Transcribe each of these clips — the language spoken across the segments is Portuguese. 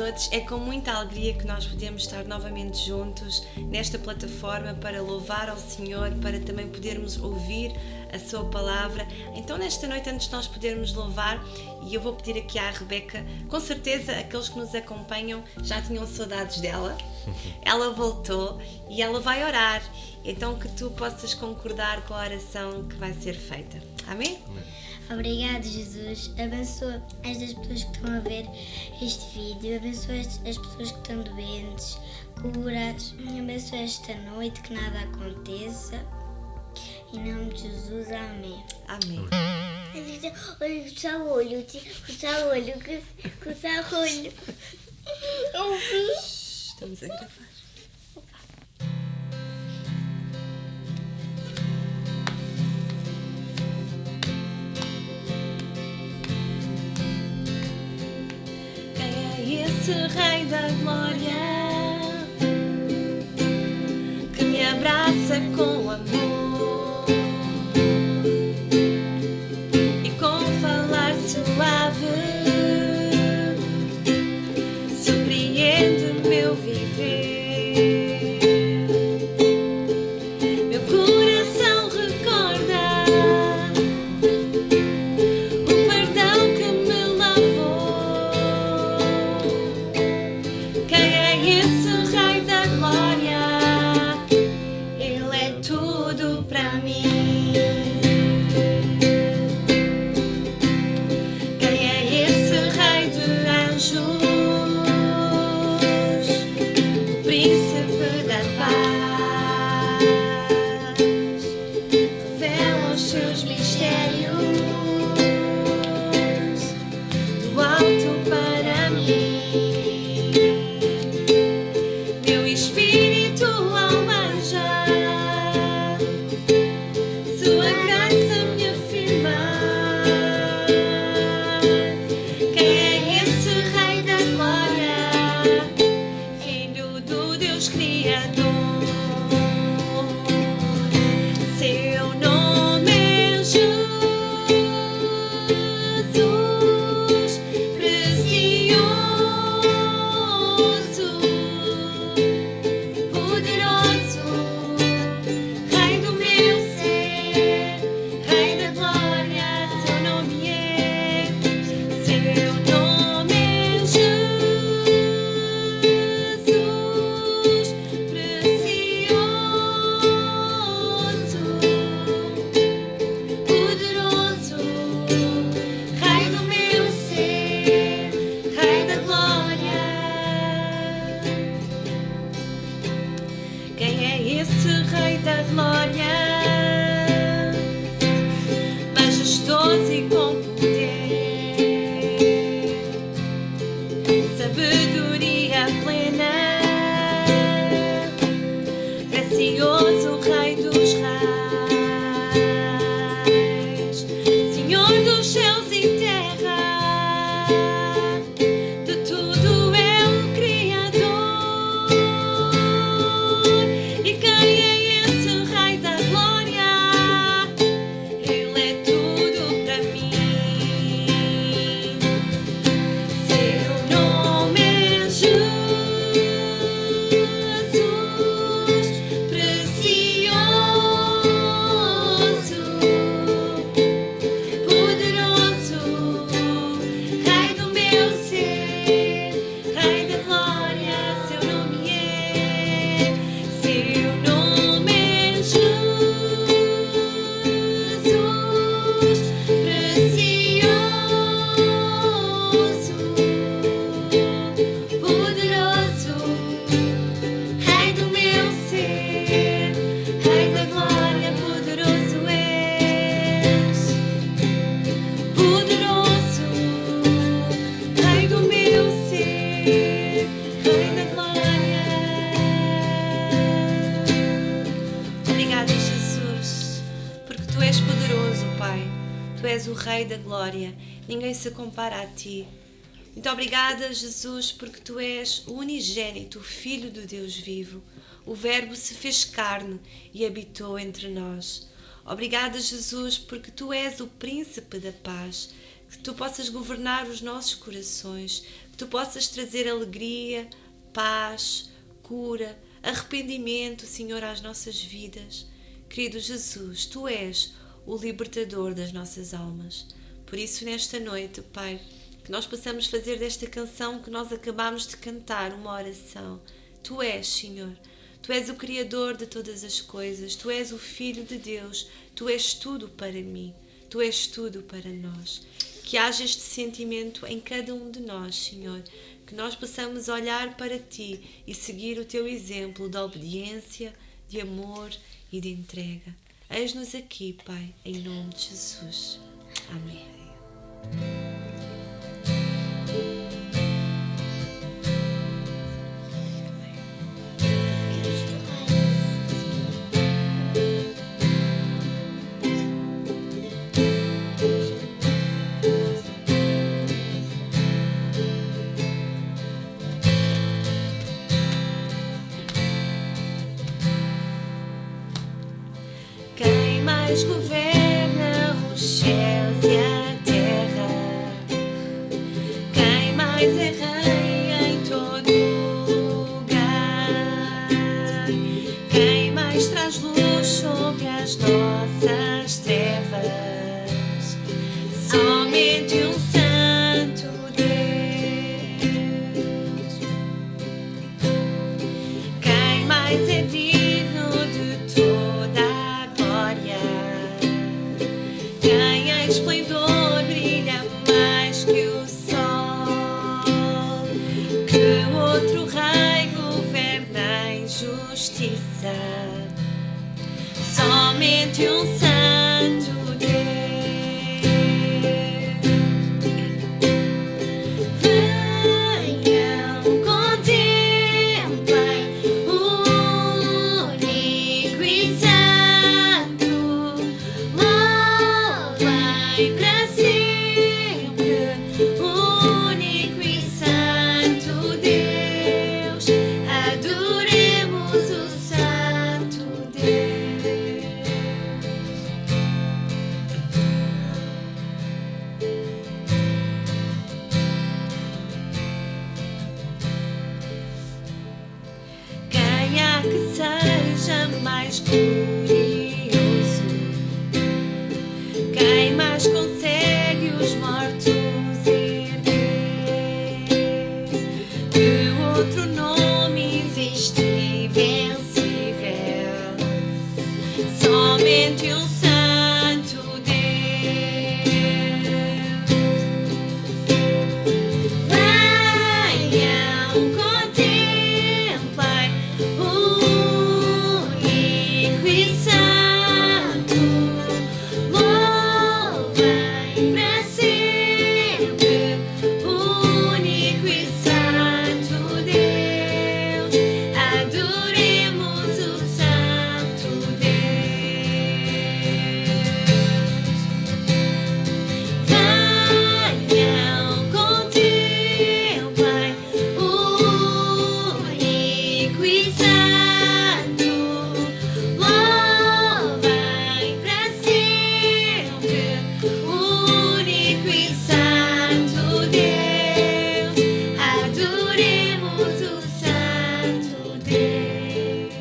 todos, é com muita alegria que nós podemos estar novamente juntos nesta plataforma para louvar ao Senhor, para também podermos ouvir a sua palavra. Então nesta noite, antes de nós podermos louvar, e eu vou pedir aqui à Rebeca, com certeza aqueles que nos acompanham já tinham saudades dela, ela voltou e ela vai orar, então que tu possas concordar com a oração que vai ser feita. Amém? Obrigado, Jesus. Abençoa estas pessoas que estão a ver este vídeo. Abençoa as pessoas que estão doentes. Cura-as. Abençoa esta noite, que nada aconteça. Em nome de Jesus, amém. Amém. Olha, coçar o olho. Coçar o olho. Coçar o olho. Estamos a gravar. Esse Rei da Glória que me abraça com amor e com falar suave surpreende meu viver. Meu coração recorda o perdão que me lavou. Quem é esse Rei da Glória? Ele é tudo para mim. Quem é esse Rei de anjos? O príncipe da paz. Revela os seus mistérios do alto para mim. Meu espírito almeja sua graça me afirma. Quem é esse Rei da Glória? Filho do Deus Criador. Seu nome é Jesus, precioso, poderoso, Rei do meu ser, Rei da glória, seu nome é. Seu nome é Jesus, precioso, poderoso, Rei do meu ser, Rei da glória. Quem é esse Rei da glória? Majestoso e com poder, sabedoria plena, gracioso Rei dos reis, Senhor dos céus e terra, de tudo é o Criador. E quem é esse Rei da glória? Ele é tudo para mim. Seu nome é Jesus, precioso, poderoso, Rei do meu ser, Rei da glória, seu nome é. Seu nome é Jesus, precioso, poderoso, Rei do meu ser, Rei da glória, poderoso és, poderoso, Rei do meu ser, Rei da glória. Obrigada, Jesus, porque tu és poderoso, Pai. Tu és o Rei da glória. Ninguém se compara a ti. Muito obrigada, Jesus, porque tu és o unigênito, o Filho do Deus vivo. O Verbo se fez carne e habitou entre nós. Obrigada, Jesus, porque tu és o Príncipe da paz, que que Tu possas governar os nossos corações, que Tu possas trazer alegria, paz, cura, arrependimento, Senhor, às nossas vidas. Querido Jesus, Tu és o libertador das nossas almas. Por isso, nesta noite, Pai, que nós possamos fazer desta canção que nós acabamos de cantar uma oração. Tu és, Senhor, Tu és o Criador de todas as coisas, Tu és o Filho de Deus, Tu és tudo para mim, Tu és tudo para nós. Que haja este sentimento em cada um de nós, Senhor, que nós possamos olhar para Ti e seguir o Teu exemplo de obediência, de amor e de entrega. Eis-nos aqui, Pai, em nome de Jesus. Amém. Quem mais governa os céus e a terra? Quem mais é rei em todo lugar? Quem mais traz luz sobre as nossas trevas? Somente um santo Deus. Quem mais é digno de toda a glória? Quem em esplendor brilha mais que o sol? Que outro rei governa em justiça? Somente um santo Deus. Venham, contemplem o único e santo, louvem para sempre o único e santo Deus, adoremos o santo Deus. Quem há que seja mais glorioso? Quem mais consegue os mortos erguer? Que outro nome existe invencível? Somente um santo Deus. Venham, contemplem o único e santo, louvem para sempre o único e santo Deus, adoremos o santo Deus. Venham, contemplem o único e santo, louvem para sempre o único e santo Deus, adoremos o santo Deus.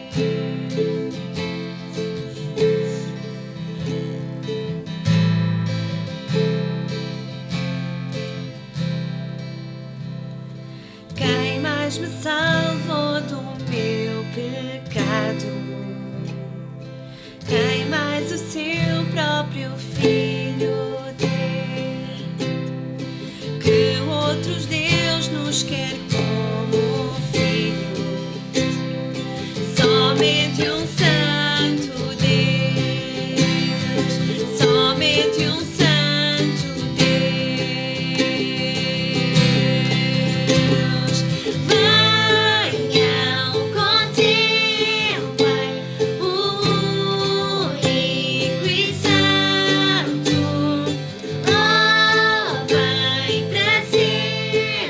Quem mais me salvou do meu pecado? Quem mais o seu próprio Filho deu? Que outros Deus nos quer como filho? Somente um santo Deus, somente um santo Deus. Venham, contemplem o único e santo, louvem para sempre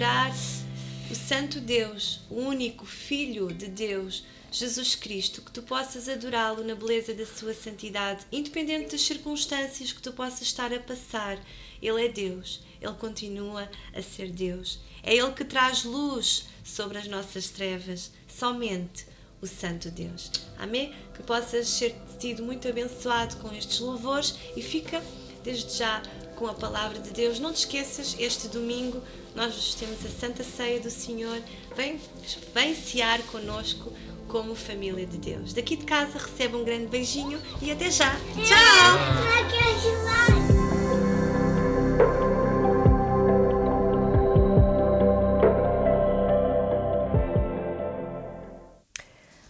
adorar o Santo Deus, o único Filho de Deus, Jesus Cristo, que tu possas adorá-lo na beleza da sua santidade, independente das circunstâncias que tu possas estar a passar. Ele é Deus, Ele continua a ser Deus. É Ele que traz luz sobre as nossas trevas, somente o Santo Deus. Amém? Que possas ser tido muito abençoado com estes louvores e fica desde já com a palavra de Deus. Não te esqueças, este domingo nós temos a Santa Ceia do Senhor. Vem cear connosco como família de Deus. Daqui de casa recebe um grande beijinho e até já. Tchau!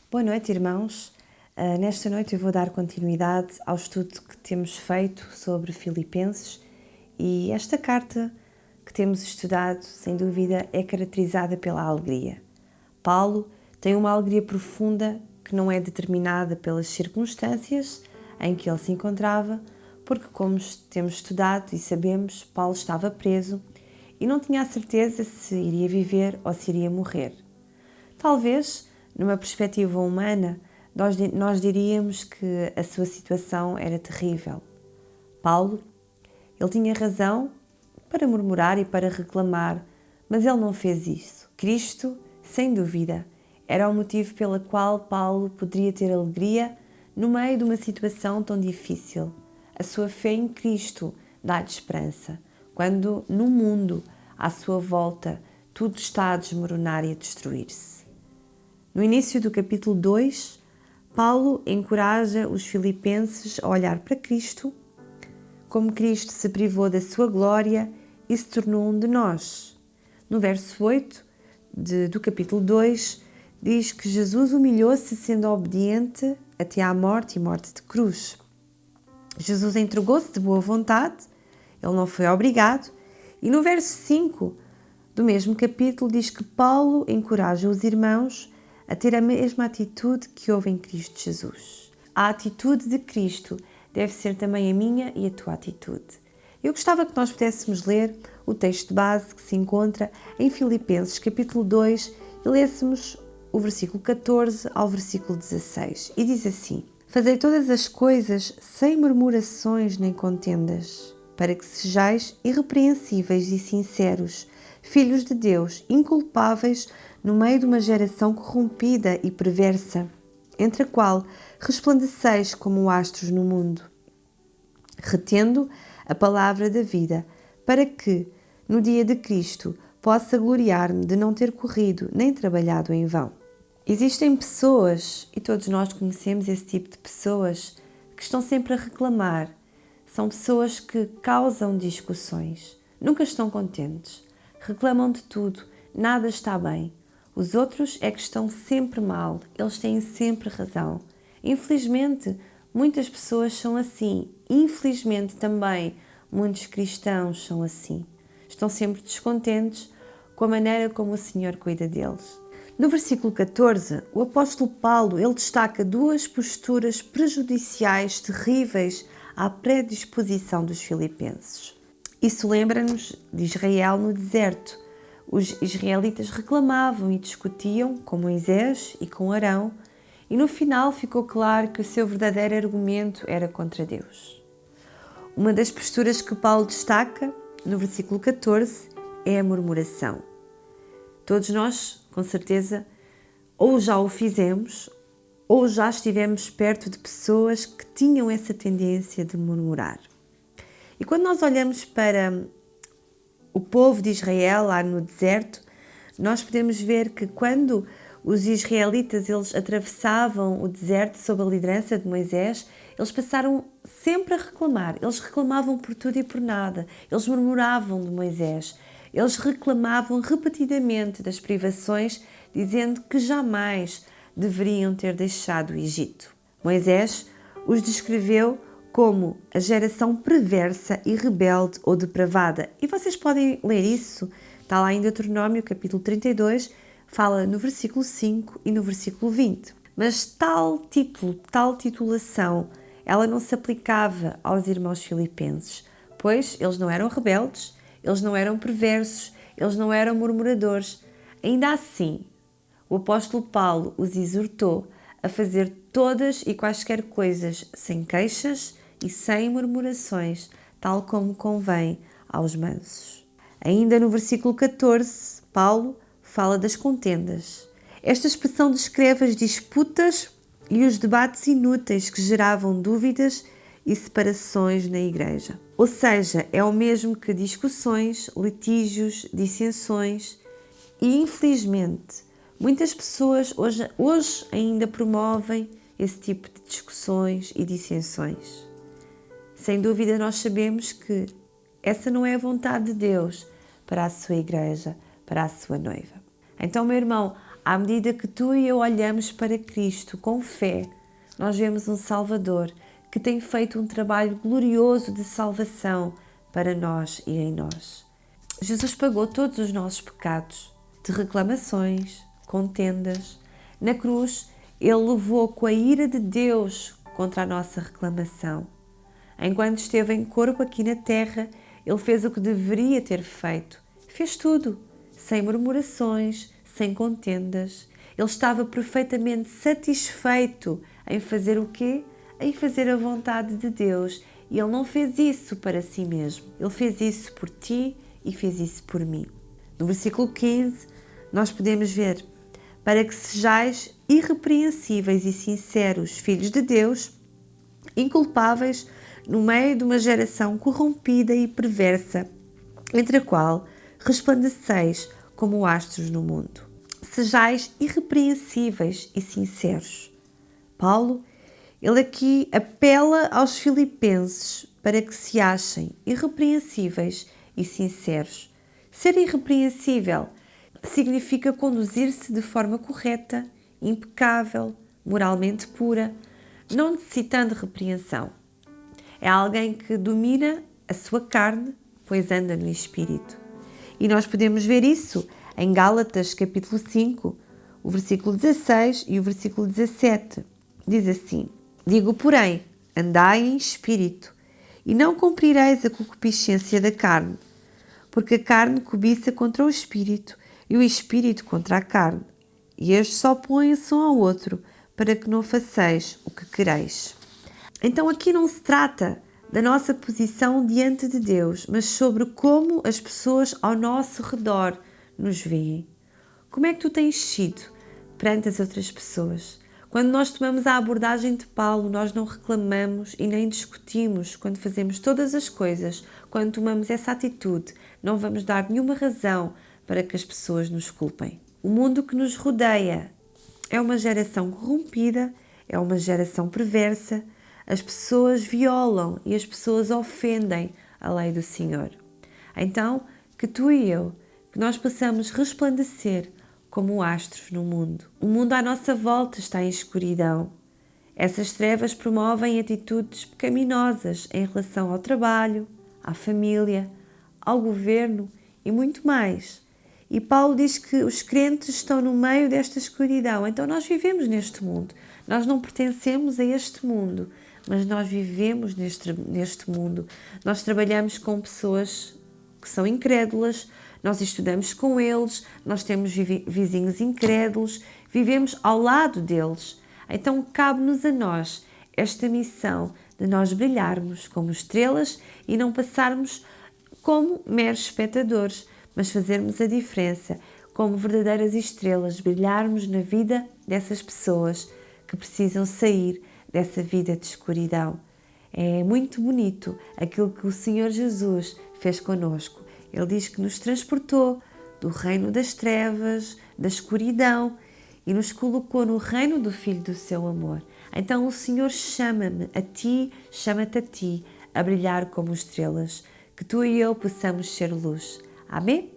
Boa noite, irmãos. Nesta noite eu vou dar continuidade ao estudo que temos feito sobre Filipenses e esta carta que temos estudado, sem dúvida, é caracterizada pela alegria. Paulo tem uma alegria profunda que não é determinada pelas circunstâncias em que ele se encontrava, porque, como temos estudado e sabemos, Paulo estava preso e não tinha a certeza se iria viver ou se iria morrer. Talvez, numa perspectiva humana, nós diríamos que a sua situação era terrível. Paulo, ele tinha razão para murmurar e para reclamar, mas ele não fez isso. Cristo, sem dúvida, era o motivo pelo qual Paulo poderia ter alegria no meio de uma situação tão difícil. A sua fé em Cristo dá-lhe esperança, quando no mundo, à sua volta, tudo está a desmoronar e a destruir-se. No início do capítulo 2, Paulo encoraja os filipenses a olhar para Cristo, como Cristo se privou da sua glória e se tornou um de nós. No verso 8 do capítulo 2, diz que Jesus humilhou-se sendo obediente até à morte e morte de cruz. Jesus entregou-se de boa vontade, ele não foi obrigado, e no verso 5 do mesmo capítulo diz que Paulo encoraja os irmãos a ter a mesma atitude que houve em Cristo Jesus. A atitude de Cristo deve ser também a minha e a tua atitude. Eu gostava que nós pudéssemos ler o texto base que se encontra em Filipenses capítulo 2 e lêssemos o versículo 14 ao versículo 16. E diz assim: Fazei todas as coisas sem murmurações nem contendas, para que sejais irrepreensíveis e sinceros, filhos de Deus, inculpáveis no meio de uma geração corrompida e perversa, entre a qual resplandeceis como astros no mundo, retendo a palavra da vida, para que, no dia de Cristo, possa gloriar-me de não ter corrido nem trabalhado em vão. Existem pessoas, e todos nós conhecemos esse tipo de pessoas, que estão sempre a reclamar. São pessoas que causam discussões, nunca estão contentes, reclamam de tudo, nada está bem. Os outros é que estão sempre mal, eles têm sempre razão. Infelizmente, muitas pessoas são assim. Infelizmente também, muitos cristãos são assim. Estão sempre descontentes com a maneira como o Senhor cuida deles. No versículo 14, o apóstolo Paulo, ele destaca duas posturas prejudiciais terríveis à predisposição dos filipenses. Isso lembra-nos de Israel no deserto. Os israelitas reclamavam e discutiam com Moisés e com Arão, e no final ficou claro que o seu verdadeiro argumento era contra Deus. Uma das posturas que Paulo destaca, no versículo 14, é a murmuração. Todos nós, com certeza, ou já o fizemos, ou já estivemos perto de pessoas que tinham essa tendência de murmurar. E quando nós olhamos para o povo de Israel lá no deserto, nós podemos ver que quando os israelitas eles atravessavam o deserto sob a liderança de Moisés, eles passaram sempre a reclamar. Eles reclamavam por tudo e por nada. Eles murmuravam de Moisés. Eles reclamavam repetidamente das privações, dizendo que jamais deveriam ter deixado o Egito. Moisés os descreveu como a geração perversa e rebelde ou depravada. E vocês podem ler isso, está lá em Deuteronômio, capítulo 32, fala no versículo 5 e no versículo 20. Mas tal título, tal titulação, ela não se aplicava aos irmãos filipenses, pois eles não eram rebeldes, eles não eram perversos, eles não eram murmuradores. Ainda assim, o apóstolo Paulo os exortou a fazer todas e quaisquer coisas sem queixas e sem murmurações, tal como convém aos mansos. Ainda no versículo 14, Paulo fala das contendas. Esta expressão descreve as disputas e os debates inúteis que geravam dúvidas e separações na igreja. Ou seja, é o mesmo que discussões, litígios, dissensões e, infelizmente, muitas pessoas hoje ainda promovem esse tipo de discussões e dissensões. Sem dúvida, nós sabemos que essa não é a vontade de Deus para a sua igreja, para a sua noiva. Então, meu irmão, à medida que tu e eu olhamos para Cristo com fé, nós vemos um Salvador que tem feito um trabalho glorioso de salvação para nós e em nós. Jesus pagou todos os nossos pecados de reclamações, contendas. Na cruz, Ele levou com a ira de Deus contra a nossa reclamação. Enquanto esteve em corpo aqui na terra, Ele fez o que deveria ter feito. Fez tudo, sem murmurações, sem contendas. Ele estava perfeitamente satisfeito em fazer o quê? Em fazer a vontade de Deus. E Ele não fez isso para si mesmo. Ele fez isso por ti e fez isso por mim. No versículo 15, nós podemos ver: para que sejais irrepreensíveis e sinceros, filhos de Deus, inculpáveis no meio de uma geração corrompida e perversa, entre a qual resplandeceis como astros no mundo. Sejais irrepreensíveis e sinceros. Paulo, ele aqui apela aos filipenses para que se achem irrepreensíveis e sinceros. Ser irrepreensível significa conduzir-se de forma correta, impecável, moralmente pura, não necessitando de repreensão. É alguém que domina a sua carne, pois anda no Espírito. E nós podemos ver isso em Gálatas capítulo 5, o versículo 16 e o versículo 17. Diz assim: digo, porém, andai em Espírito, e não cumprireis a concupiscência da carne, porque a carne cobiça contra o Espírito, e o Espírito contra a carne, e estes se opõem-se um ao outro, para que não façais o que quereis. Então aqui não se trata da nossa posição diante de Deus, mas sobre como as pessoas ao nosso redor nos veem. Como é que tu tens sido perante as outras pessoas? Quando nós tomamos a abordagem de Paulo, nós não reclamamos e nem discutimos. Quando fazemos todas as coisas, quando tomamos essa atitude, não vamos dar nenhuma razão para que as pessoas nos culpem. O mundo que nos rodeia é uma geração corrompida, é uma geração perversa. As pessoas violam e as pessoas ofendem a lei do Senhor. Então, que tu e eu, que nós possamos resplandecer como astros no mundo. O mundo à nossa volta está em escuridão. Essas trevas promovem atitudes pecaminosas em relação ao trabalho, à família, ao governo e muito mais. E Paulo diz que os crentes estão no meio desta escuridão. Então nós vivemos neste mundo. Nós não pertencemos a este mundo, mas nós vivemos neste mundo. Nós trabalhamos com pessoas que são incrédulas, nós estudamos com eles, nós temos vizinhos incrédulos, vivemos ao lado deles. Então cabe-nos a nós esta missão de nós brilharmos como estrelas e não passarmos como meros espectadores, mas fazermos a diferença como verdadeiras estrelas, brilharmos na vida dessas pessoas que precisam sair dessa vida de escuridão. É muito bonito aquilo que o Senhor Jesus fez conosco. Ele diz que nos transportou do reino das trevas, da escuridão e nos colocou no reino do Filho do seu amor. Então o Senhor chama-me a ti, chama-te a ti, a brilhar como estrelas, que tu e eu possamos ser luz. Amém?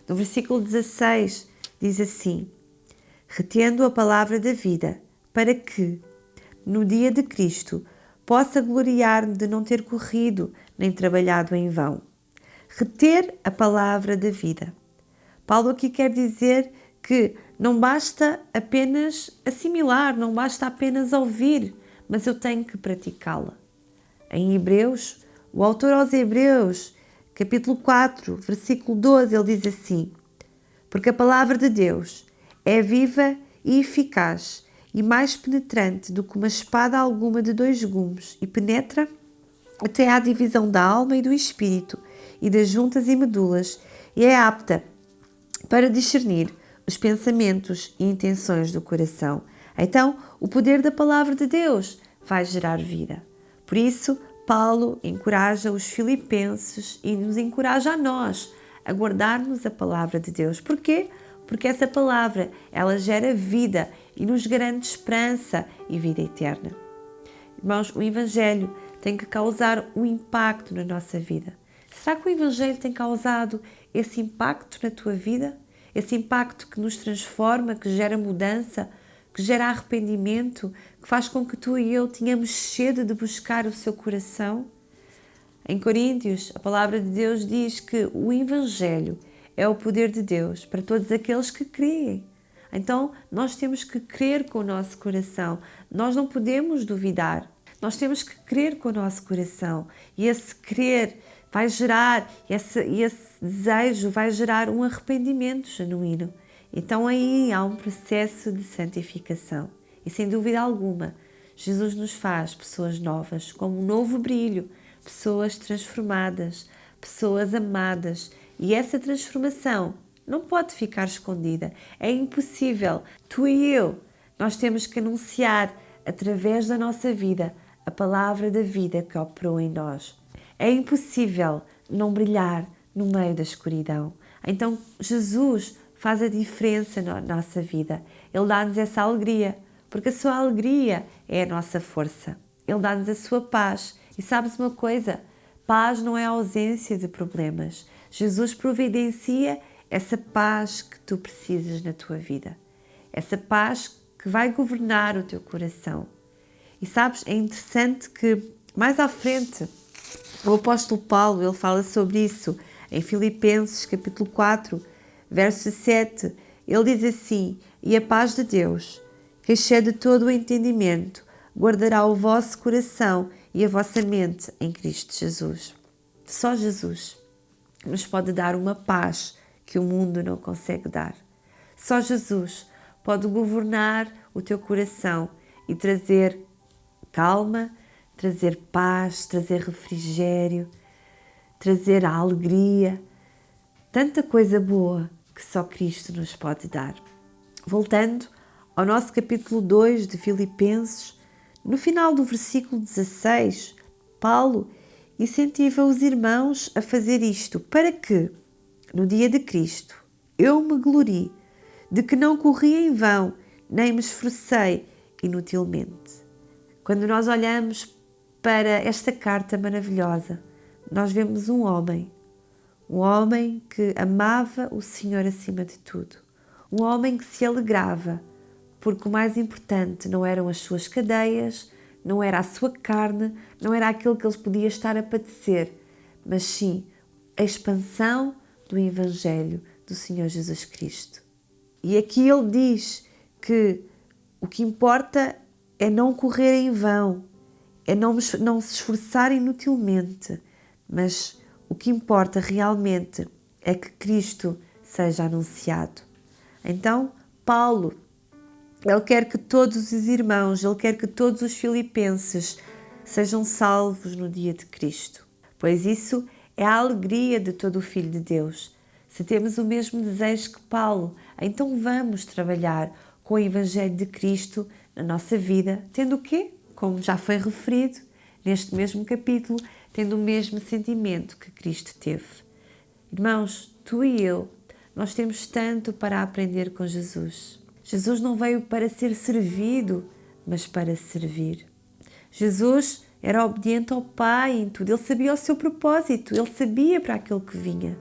No versículo 16 diz assim: retendo a palavra da vida, para que, no dia de Cristo, possa gloriar-me de não ter corrido nem trabalhado em vão. Reter a palavra da vida. Paulo aqui quer dizer que não basta apenas assimilar, não basta apenas ouvir, mas eu tenho que praticá-la. Em Hebreus, o autor aos Hebreus capítulo 4, versículo 12, ele diz assim: porque a palavra de Deus é viva e eficaz e mais penetrante do que uma espada alguma de 2 gumes e penetra até à divisão da alma e do espírito e das juntas e medulas e é apta para discernir os pensamentos e intenções do coração. Então, o poder da palavra de Deus vai gerar vida. Por isso, Paulo encoraja os filipenses e nos encoraja a nós a guardarmos a palavra de Deus. Porquê? Porque essa palavra, ela gera vida e nos garante esperança e vida eterna. Irmãos, o Evangelho tem que causar um impacto na nossa vida. Será que o Evangelho tem causado esse impacto na tua vida? Esse impacto que nos transforma, que gera mudança, que gera arrependimento, que faz com que tu e eu tenhamos sede de buscar o seu coração? Em Coríntios, a palavra de Deus diz que o Evangelho é o poder de Deus para todos aqueles que creem. Então, nós temos que crer com o nosso coração. Nós não podemos duvidar. Nós temos que crer com o nosso coração. E esse crer vai gerar, esse desejo vai gerar um arrependimento genuíno. Então, aí há um processo de santificação. E, sem dúvida alguma, Jesus nos faz pessoas novas, com um novo brilho, pessoas transformadas, pessoas amadas. E essa transformação não pode ficar escondida. É impossível. Tu e eu, nós temos que anunciar através da nossa vida a palavra da vida que operou em nós. É impossível não brilhar no meio da escuridão. Então, Jesus faz a diferença na nossa vida. Ele dá-nos essa alegria, porque a sua alegria é a nossa força. Ele dá-nos a sua paz. E sabes uma coisa? Paz não é ausência de problemas. Jesus providencia essa paz que tu precisas na tua vida. Essa paz que vai governar o teu coração. E sabes, é interessante que mais à frente o apóstolo Paulo, ele fala sobre isso em Filipenses capítulo 4, verso 7. Ele diz assim: e a paz de Deus, que excede todo o entendimento, guardará o vosso coração e a vossa mente em Cristo Jesus. Só Jesus nos pode dar uma paz que o mundo não consegue dar. Só Jesus pode governar o teu coração e trazer calma, trazer paz, trazer refrigério, trazer a alegria, tanta coisa boa que só Cristo nos pode dar. Voltando ao nosso capítulo 2 de Filipenses, no final do versículo 16, Paulo incentiva os irmãos a fazer isto para que, no dia de Cristo, eu me glorie de que não corri em vão, nem me esforcei inutilmente. Quando nós olhamos para esta carta maravilhosa, nós vemos um homem que amava o Senhor acima de tudo, um homem que se alegrava, porque o mais importante não eram as suas cadeias, não era a sua carne, não era aquilo que ele podia estar a padecer, mas sim a expansão do Evangelho do Senhor Jesus Cristo. E aqui ele diz que o que importa é não correr em vão, é não se esforçar inutilmente, mas o que importa realmente é que Cristo seja anunciado. Então, Paulo, ele quer que todos os irmãos, ele quer que todos os filipenses sejam salvos no dia de Cristo, pois isso é a alegria de todo o Filho de Deus. Se temos o mesmo desejo que Paulo, então vamos trabalhar com o Evangelho de Cristo na nossa vida, tendo o quê? Como já foi referido neste mesmo capítulo, tendo o mesmo sentimento que Cristo teve. Irmãos, tu e eu, nós temos tanto para aprender com Jesus. Jesus não veio para ser servido, mas para servir. Jesus era obediente ao Pai em tudo. Ele sabia o seu propósito, ele sabia para aquilo que vinha.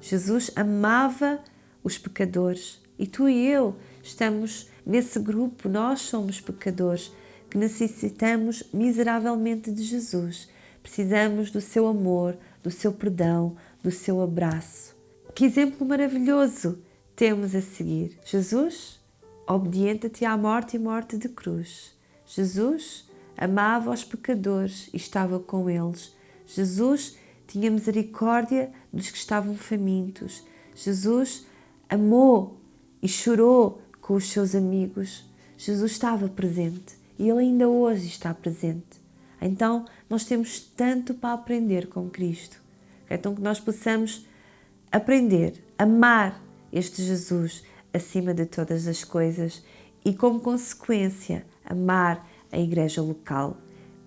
Jesus amava os pecadores e tu e eu estamos nesse grupo. Nós somos pecadores que necessitamos miseravelmente de Jesus. Precisamos do seu amor, do seu perdão, do seu abraço. Que exemplo maravilhoso temos a seguir. Jesus, obediente até à morte e morte de cruz. Jesus amava os pecadores e estava com eles. Jesus tinha misericórdia dos que estavam famintos. Jesus amou e chorou com os seus amigos. Jesus estava presente e Ele ainda hoje está presente. Então, nós temos tanto para aprender com Cristo. Então, que nós possamos aprender, amar este Jesus acima de todas as coisas e, como consequência, amar a igreja local.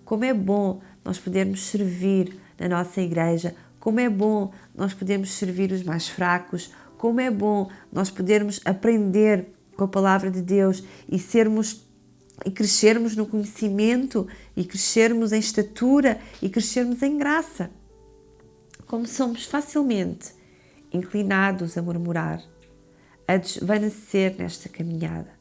Como é bom nós podermos servir na nossa igreja, como é bom nós podermos servir os mais fracos, como é bom nós podermos aprender com a palavra de Deus e crescermos no conhecimento e crescermos em estatura e crescermos em graça. Como somos facilmente inclinados a murmurar, a desvanecer nesta caminhada.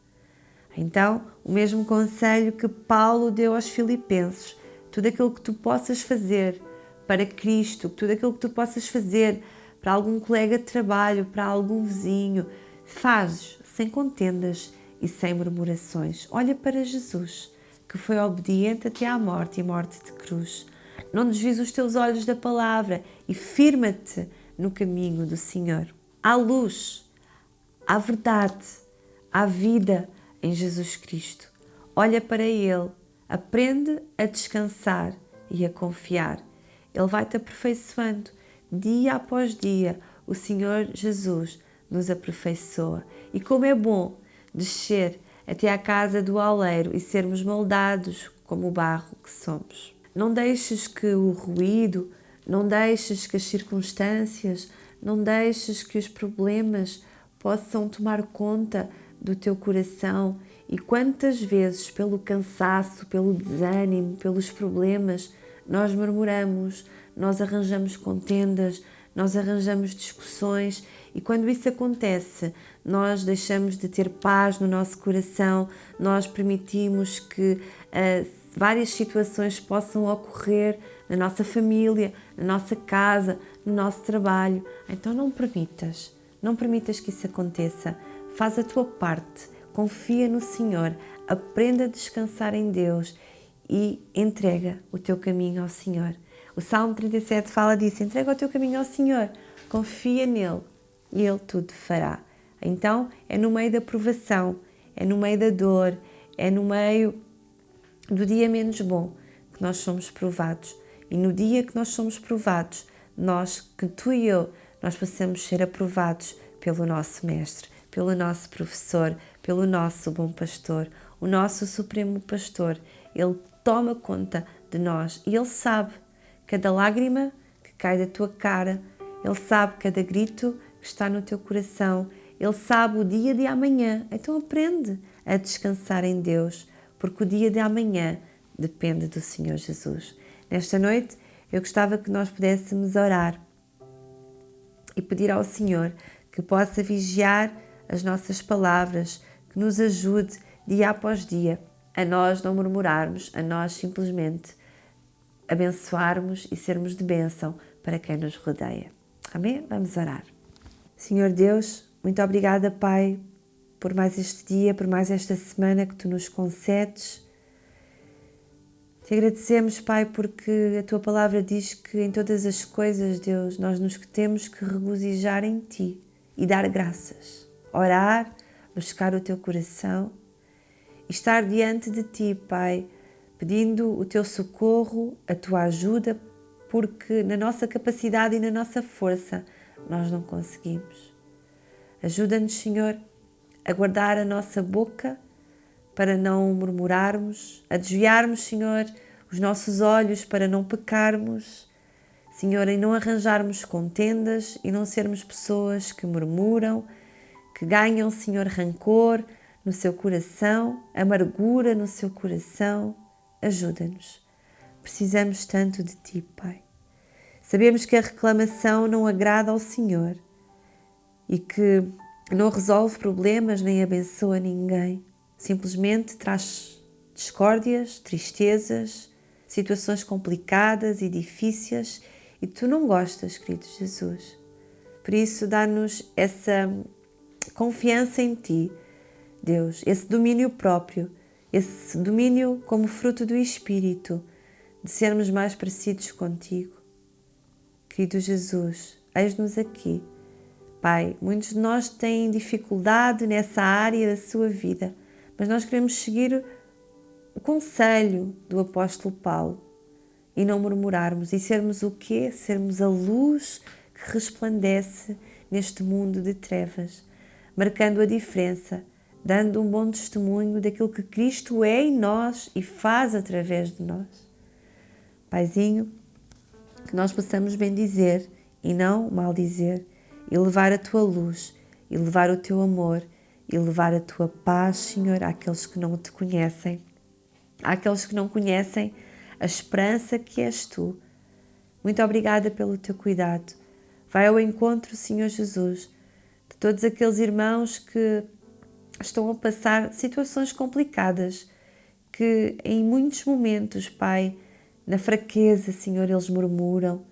Então, o mesmo conselho que Paulo deu aos Filipenses, tudo aquilo que tu possas fazer para Cristo, tudo aquilo que tu possas fazer para algum colega de trabalho, para algum vizinho, fazes sem contendas e sem murmurações. Olha para Jesus, que foi obediente até à morte e morte de cruz. Não desvies os teus olhos da palavra e firma-te no caminho do Senhor. Há luz, há verdade, há vida em Jesus Cristo. Olha para Ele, aprende a descansar e a confiar. Ele vai-te aperfeiçoando. Dia após dia, o Senhor Jesus nos aperfeiçoa. E como é bom descer até à casa do oleiro e sermos moldados como o barro que somos. Não deixes que o ruído, não deixes que as circunstâncias, não deixes que os problemas possam tomar conta do teu coração. E quantas vezes, pelo cansaço, pelo desânimo, pelos problemas, nós murmuramos, nós arranjamos contendas, nós arranjamos discussões, e quando isso acontece, nós deixamos de ter paz no nosso coração, nós permitimos que várias situações possam ocorrer na nossa família, na nossa casa, no nosso trabalho. Então não permitas que isso aconteça. Faz a tua parte, confia no Senhor, aprenda a descansar em Deus e entrega o teu caminho ao Senhor. O Salmo 37 fala disso, entrega o teu caminho ao Senhor, confia nele e Ele tudo fará. Então é no meio da provação, é no meio da dor, é no meio do dia menos bom que nós somos provados. E no dia que nós somos provados, que tu e eu, nós possamos ser aprovados pelo nosso Mestre, pelo nosso Professor, pelo nosso bom pastor, o nosso Supremo Pastor. Ele toma conta de nós e Ele sabe cada lágrima que cai da tua cara, Ele sabe cada grito que está no teu coração, Ele sabe o dia de amanhã. Então aprende a descansar em Deus, porque o dia de amanhã depende do Senhor Jesus. Nesta noite, eu gostava que nós pudéssemos orar e pedir ao Senhor que possa vigiar as nossas palavras, que nos ajude dia após dia a nós não murmurarmos, a nós simplesmente abençoarmos e sermos de bênção para quem nos rodeia. Amém? Vamos orar. Senhor Deus, muito obrigada, Pai, por mais este dia, por mais esta semana que Tu nos concedes. Te agradecemos, Pai, porque a Tua palavra diz que em todas as coisas, Deus, nós nos temos que regozijar em Ti e dar graças, orar, buscar o Teu coração e estar diante de Ti, Pai, pedindo o Teu socorro, a Tua ajuda, porque na nossa capacidade e na nossa força nós não conseguimos. Ajuda-nos, Senhor, a guardar a nossa boca para não murmurarmos, a desviarmos, Senhor, os nossos olhos para não pecarmos, Senhor, em não arranjarmos contendas e não sermos pessoas que murmuram, que ganham, Senhor, rancor no seu coração, amargura no seu coração. Ajuda-nos. Precisamos tanto de Ti, Pai. Sabemos que a reclamação não agrada ao Senhor e que não resolve problemas nem abençoa ninguém. Simplesmente traz discórdias, tristezas, situações complicadas e difíceis e Tu não gostas, querido Jesus. Por isso, dá-nos essa confiança em Ti, Deus, esse domínio próprio, esse domínio como fruto do Espírito, de sermos mais parecidos contigo. querido Jesus, eis-nos aqui. Pai, muitos de nós têm dificuldade nessa área da sua vida, mas nós queremos seguir o conselho do apóstolo Paulo e não murmurarmos e sermos o quê? Sermos a luz que resplandece neste mundo de trevas, marcando a diferença, dando um bom testemunho daquilo que Cristo é em nós e faz através de nós. Paizinho, que nós possamos bendizer e não maldizer, e levar a Tua luz, e levar o Teu amor, e levar a Tua paz, Senhor, àqueles que não Te conhecem, àqueles que não conhecem a esperança que és Tu. Muito obrigada pelo Teu cuidado. Vai ao encontro, Senhor Jesus, de todos aqueles irmãos que estão a passar situações complicadas, que em muitos momentos, Pai, na fraqueza, Senhor, eles murmuram,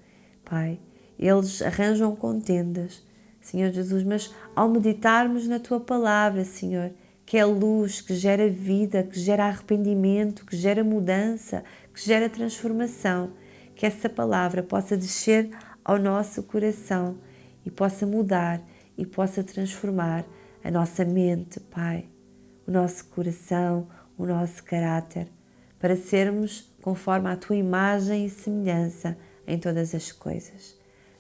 Pai, eles arranjam contendas, Senhor Jesus, mas ao meditarmos na Tua palavra, Senhor, que é luz, que gera vida, que gera arrependimento, que gera mudança, que gera transformação, que essa palavra possa descer ao nosso coração e possa mudar e possa transformar a nossa mente, Pai, o nosso coração, o nosso caráter, para sermos conforme a Tua imagem e semelhança em todas as coisas.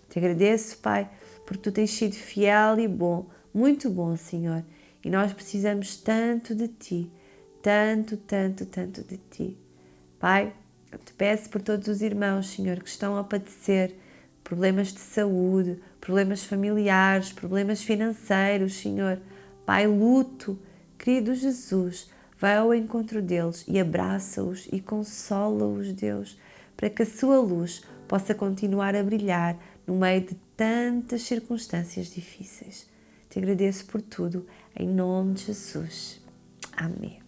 Te agradeço, Pai, porque Tu tens sido fiel e bom, muito bom, Senhor, e nós precisamos tanto de Ti, tanto de Ti. Pai, eu Te peço por todos os irmãos, Senhor, que estão a padecer problemas de saúde, problemas familiares, problemas financeiros, Senhor. Pai, luto, querido Jesus, vai ao encontro deles e abraça-os e consola-os, Deus, para que a Sua luz possa continuar a brilhar no meio de tantas circunstâncias difíceis. Te agradeço por tudo, em nome de Jesus. Amém.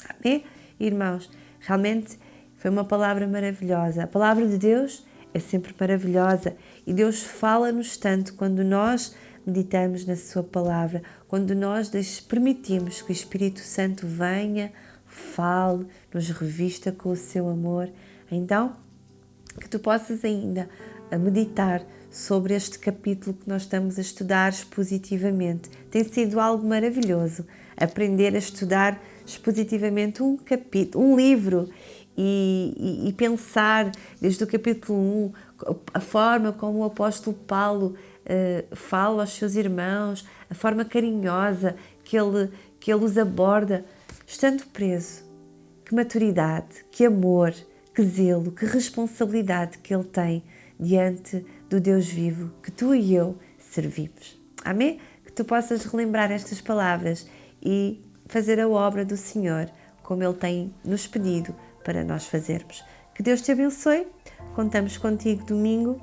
Amém? Irmãos, realmente foi uma palavra maravilhosa. A palavra de Deus é sempre maravilhosa e Deus fala-nos tanto quando nós meditamos na Sua palavra, quando nós permitimos que o Espírito Santo venha, fale, nos revista com o Seu amor. Então, que Tu possas ainda meditar sobre este capítulo que nós estamos a estudar expositivamente. Tem sido algo maravilhoso aprender a estudar expositivamente um capítulo, um livro e pensar desde o capítulo 1 a forma como o apóstolo Paulo fala aos seus irmãos, a forma carinhosa que ele os aborda, estando preso. Que maturidade, que amor, que zelo, que responsabilidade que ele tem diante do Deus vivo que tu e eu servimos. Amém? Que tu possas relembrar estas palavras e fazer a obra do Senhor como Ele tem nos pedido para nós fazermos. Que Deus te abençoe. Contamos contigo domingo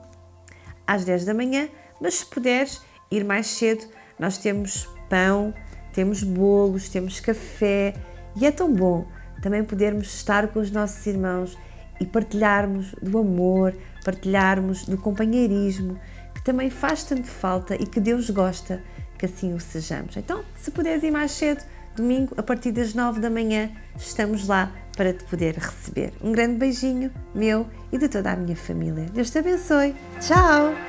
às 10 da manhã, mas se puderes ir mais cedo, nós temos pão, temos bolos, temos café e é tão bom também podermos estar com os nossos irmãos e partilharmos do amor, partilharmos do companheirismo, que também faz tanto falta e que Deus gosta que assim o sejamos. Então, se puderes ir mais cedo, domingo, a partir das 9 da manhã, estamos lá para te poder receber. Um grande beijinho meu e de toda a minha família. Deus te abençoe. Tchau!